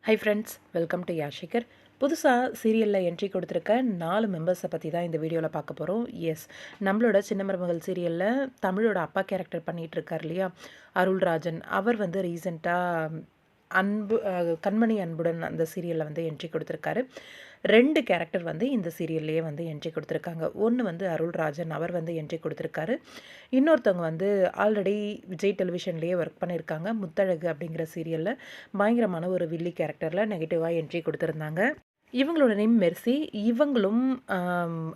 High friends, welcome to Yashikar. புதுசாக சீரியலில் entry கொடுத்துருக்க 4 மெம்பர்ஸை பற்றி தான் இந்த வீடியோவில் பார்க்க போகிறோம். எஸ், நம்மளோட சின்ன மருமகள் சீரியலில் தமிழோட அப்பா கேரக்டர் பண்ணிகிட்டு இருக்கார் இல்லையா, அருள்ராஜன். அவர் வந்து ரீசெண்டாக கண்மணி அன்புடன் அந்த சீரியலில் வந்து என்ட்ரி கொடுத்துருக்காரு. 2 கேரக்டர் வந்து இந்த சீரியல்லையே வந்து என்ட்ரி கொடுத்துருக்காங்க. ஒன்று வந்து அருள்ராஜன், அவர் வந்து என்ட்ரி கொடுத்துருக்காரு. இன்னொருத்தவங்க வந்து ஆல்ரெடி விஜய் டெலிவிஷன்லேயே ஒர்க் பண்ணியிருக்காங்க. முத்தழகு அப்படிங்கிற சீரியலில் பயங்கரமான ஒரு வில்லி கேரக்டரில் நெகட்டிவாக என்ட்ரி கொடுத்துருந்தாங்க. இவங்களோட நேம் மெர்சி. இவங்களும்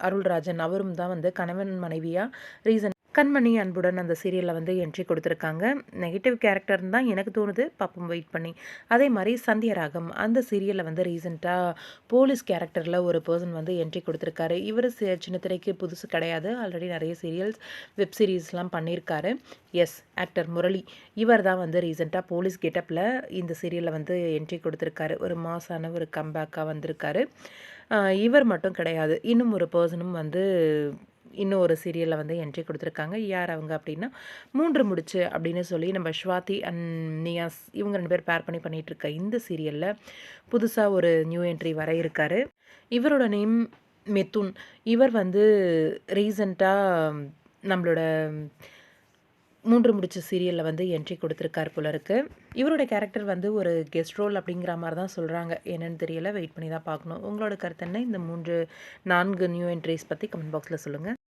அருள்ராஜன் அவரும் தான் வந்து கணவன் மனைவியாக ரீசன் கண்மணி அன்புடன் அந்த சீரியலில் வந்து என்ட்ரி கொடுத்துருக்காங்க. நெகட்டிவ் கேரக்டர்னு தான் எனக்கு தோணுது, பார்ப்போம் வெயிட் பண்ணி. அதே மாதிரி சந்தியராகம் அந்த சீரியலில் வந்து ரீசெண்டாக போலீஸ் கேரக்டரில் ஒரு பர்சன் வந்து என்ட்ரி கொடுத்துருக்காரு. இவர் சின்ன திரைக்கு புதுசு கிடையாது, ஆல்ரெடி நிறைய சீரியல்ஸ் வெப் சீரிஸ்லாம் பண்ணியிருக்காரு. Yes, actor Murali. இவர் தான் வந்து ரீசெண்டாக போலீஸ் கெட்டப்பில் இந்த சீரியலில் வந்து என்ட்ரி கொடுத்துருக்காரு. ஒரு மாசான ஒரு கம்பேக்காக வந்திருக்காரு. இவர் மட்டும் கிடையாது, இன்னும் ஒரு பர்சனும் வந்து இன்னும் ஒரு சீரியலில் வந்து என்ட்ரி கொடுத்துருக்காங்க. யார் அவங்க அப்படின்னா, 3 முடிச்சு அப்படின்னு சொல்லி நம்ம ஸ்வாதி அண்ட் நியாஸ் இவங்க 2 பேர் பேர் பண்ணி பண்ணிகிட்ருக்க இந்த சீரியலில் புதுசாக ஒரு நியூ என்ட்ரி வர இருக்கார். இவரோட நேம் மிதுன். இவர் வந்து ரீசண்டாக நம்மளோட 3 முடிச்ச சீரியலில் வந்து என்ட்ரி கொடுத்துருக்கார் போல இருக்குது. இவரோட கேரக்டர் வந்து ஒரு கெஸ்ட் ரோல் அப்படிங்கிற மாதிரி தான் சொல்கிறாங்க. என்னென்னு தெரியல, வெயிட் பண்ணி தான் பார்க்கணும். உங்களோட கருத்து என்ன? இந்த 4 நியூ என்ட்ரிஸ் பற்றி கமெண்ட் பாக்ஸில் சொல்லுங்கள்.